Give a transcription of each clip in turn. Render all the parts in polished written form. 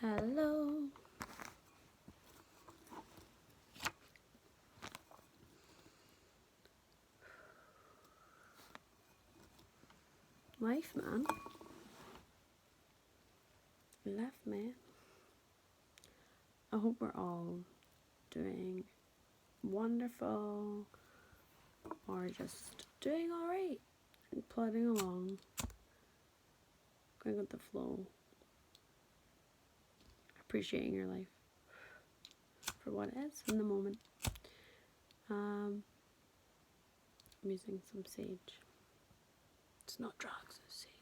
Hello. Life, man. Life, man. I hope we're all doing wonderful or just doing alright and plodding along, going with the flow, appreciating your life for what it is in the moment. I'm using some sage. It's not drugs, it's sage.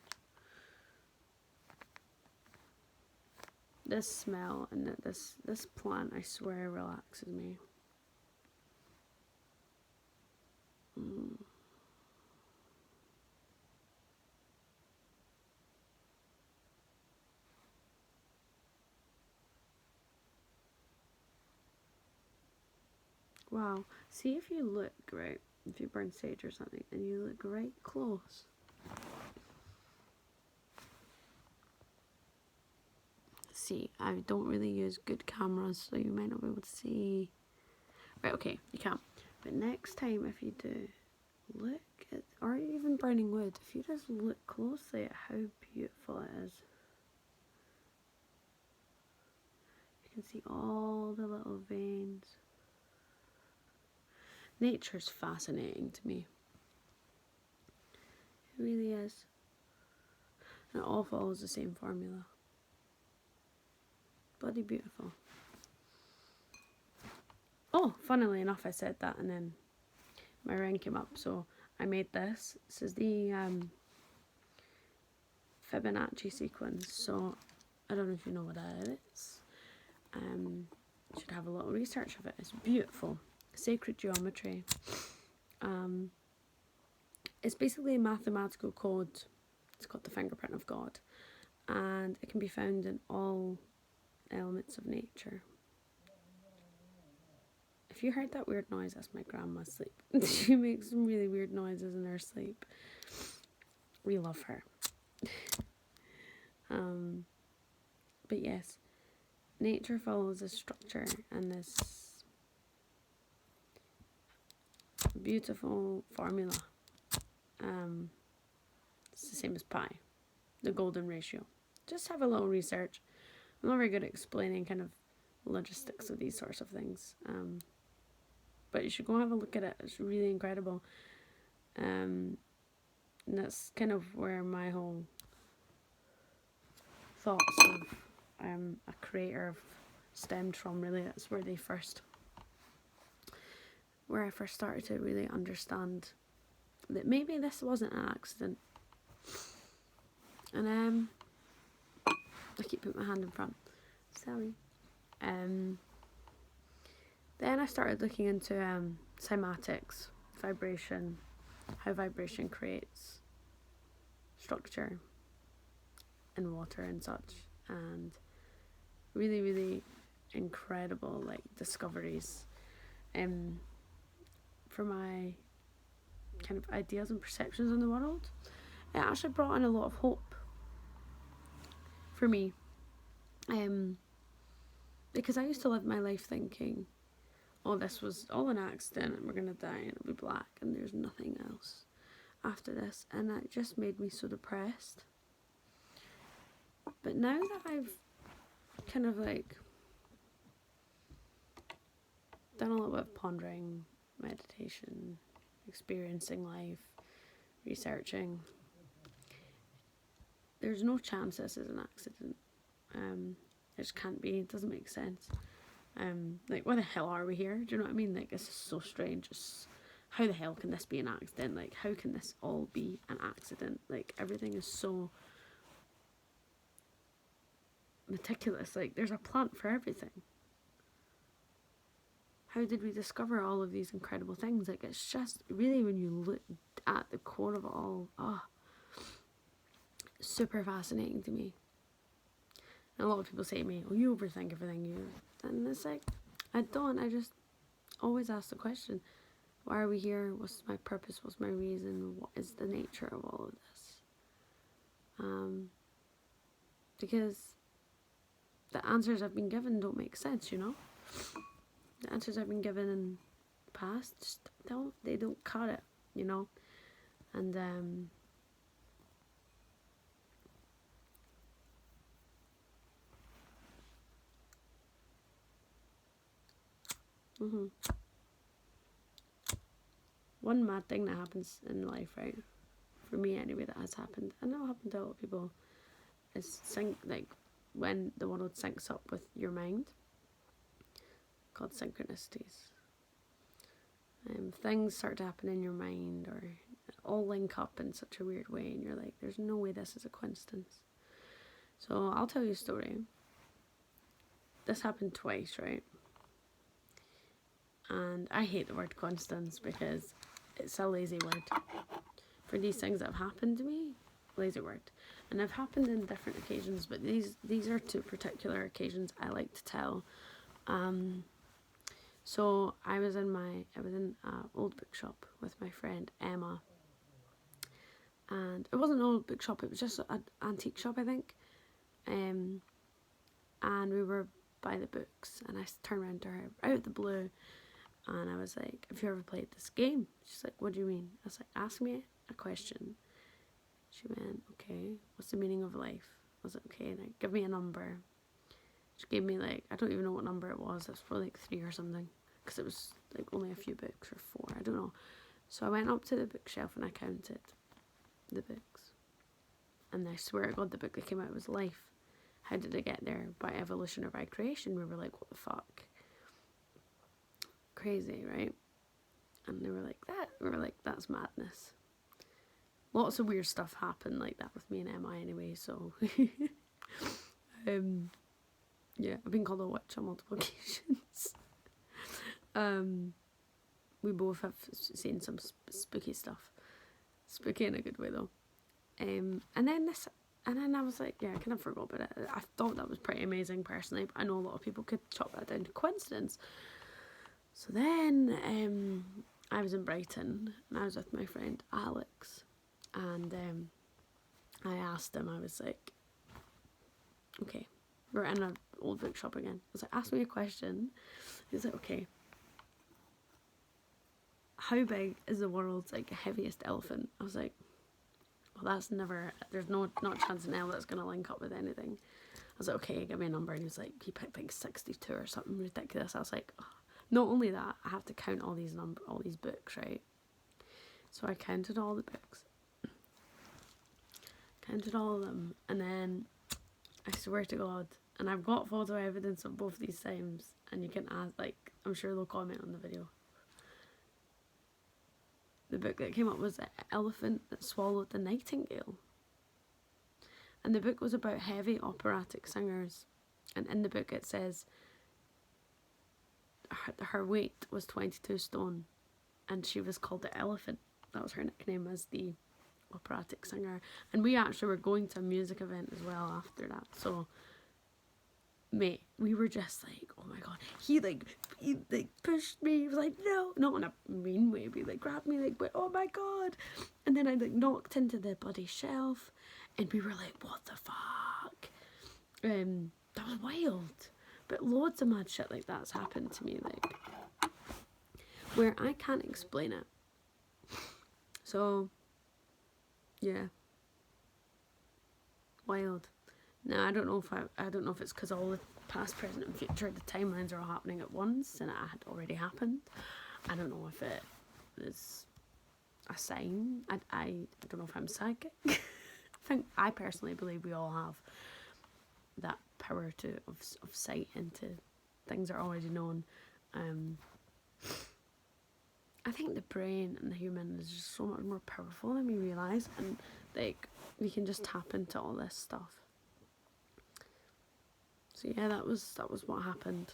This smell and this plant, I swear, relaxes me. Wow. See if you look right, if you burn sage or something, and you look right close. See, I don't really use good cameras, so you might not be able to see. Right, okay, you can't. But next time, if you do, look at, or even burning wood, if you just look closely at how beautiful it is. You can see all the little veins. Nature's fascinating to me. It really is. And it all follows the same formula. Bloody beautiful. Oh, funnily enough, I said that and then my ring came up, so I made this. This is the Fibonacci sequence, so I don't know if you know what that is. You should have a little research of it. It's beautiful. Sacred geometry. It's basically a mathematical code. It's called the fingerprint of God, and it can be found in all elements of nature. If you heard that weird noise, that's my grandma's sleep. She makes some really weird noises in her sleep. We love her. But yes, nature follows a structure and this beautiful formula. It's the same as pi, the golden ratio. Just have a little research. I'm not very good at explaining kind of logistics of these sorts of things. But you should go have a look at it. It's really incredible. And that's kind of where my whole thoughts of a creator stemmed from, really. That's where I first started to really understand that maybe this wasn't an accident. And I keep putting my hand in front. Sorry. Then I started looking into cymatics, vibration, how vibration creates structure in water and such, and really, really incredible discoveries for my kind of ideas and perceptions on the world. It actually brought in a lot of hope for me, because I used to live my life thinking, oh, this was all an accident and we're going to die and it'll be black and there's nothing else after this, and that just made me so depressed. But now that I've kind of done a little bit of pondering, meditation, experiencing life, researching, there's no chance this is an accident. It just can't be. It doesn't make sense. Why the hell are we here? Do you know what I mean? This is so strange. How the hell can this be an accident? How can this all be an accident? Everything is so meticulous. There's a plant for everything. How did we discover all of these incredible things? It's just really, when you look at the core of it all, super fascinating to me. And a lot of people say to me, oh, you overthink everything. And it's I don't. I just always ask the question, why are we here? What's my purpose? What's my reason? What is the nature of all of this? Because the answers I've been given don't make sense, you know? The answers I've been given in the past just they don't cut it, you know? And one mad thing that happens in life, right? For me anyway, that has happened, and it'll happen to a lot of people, is when the world syncs up with your mind, called synchronicities. Things start to happen in your mind, or all link up in such a weird way, and you're like, there's no way this is a coincidence. So I'll tell you a story. This happened twice, right? And I hate the word coincidence because it's a lazy word. For these things that have happened to me, lazy word. And they've happened in different occasions, but these are two particular occasions I like to tell. So I was in an old bookshop with my friend Emma, and it wasn't an old bookshop, it was just an antique shop, I think. And we were by the books, and I turned around to her out of the blue, and I was like, have you ever played this game? She's like, what do you mean? I was like, ask me a question. She went, okay, what's the meaning of life? I was like, okay, now give me a number. She gave me I don't even know what number it was. It was probably 3 or something, because it was only a few books, or 4, I don't know. So I went up to the bookshelf and I counted the books. And I swear to God, the book that came out was Life. How did it get there? By evolution or by creation? We were like, what the fuck? Crazy, right? And they were like, that? We were like, that's madness. Lots of weird stuff happened like that with me and Emma anyway, so... yeah, I've been called a witch on multiple occasions. We both have seen some spooky stuff. Spooky in a good way, though. And then I was like, yeah, I kind of forgot about it. I thought that was pretty amazing, personally, but I know a lot of people could chalk that down to coincidence. So then, I was in Brighton, and I was with my friend Alex, and I asked him, I was like, okay, we're in an old bookshop again. I was like, ask me a question. He's like, okay, how big is the world's heaviest elephant? I was like, well, that's never, there's not a chance in hell that's going to link up with anything. I was like, okay, give me a number. And he was like, he picked 62 or something ridiculous. I was like, oh. Not only that, I have to count all these books, right? So I counted all the books. Counted all of them. And then, I swear to God, and I've got photo evidence of both these times, and you can ask, I'm sure they'll comment on the video. The book that came up was The Elephant That Swallowed the Nightingale. And the book was about heavy operatic singers. And in the book it says her weight was 22 stone, and she was called the Elephant. That was her nickname as the operatic singer. And we actually were going to a music event as well after that. So, mate, we were just like, oh my God. He pushed me. He was like, no, not in a mean way, but he grabbed me but oh my God. And then I knocked into the bloody shelf, and we were like, what the fuck? That was wild. But loads of mad shit like that's happened to me, where I can't explain it. So, yeah, wild. Now I don't know if it's because all the past, present, and future, the timelines are all happening at once, and it had already happened. I don't know if it is a sign. I don't know if I'm psychic. I personally believe we all have that power of sight into things that are already known. I think the brain and the human is just so much more powerful than we realise, and we can just tap into all this stuff. So yeah, that was what happened.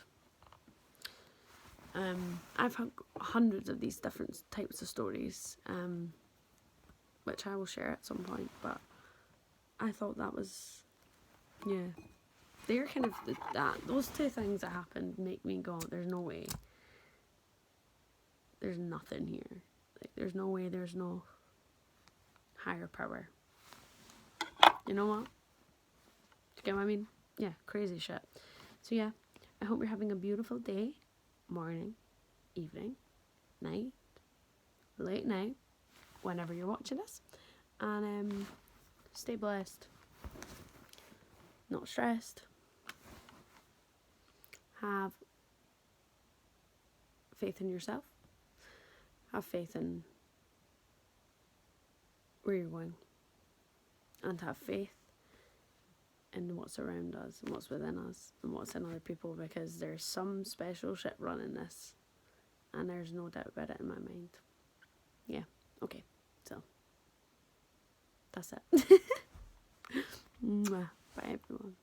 I've had hundreds of these different types of stories, which I will share at some point, but I thought that was, yeah, they're kind of, those two things that happened make me go, there's no way. There's nothing here. There's no way, there's no higher power. You know what? Do you get what I mean? Yeah, crazy shit. So yeah, I hope you're having a beautiful day, morning, evening, night, late night, whenever you're watching this. And stay blessed, not stressed. Have faith in yourself. Have faith in where you're going. And have faith in what's around us and what's within us and what's in other people, because there's some special shit running this. And there's no doubt about it in my mind. Yeah, okay. So, that's it. Bye everyone.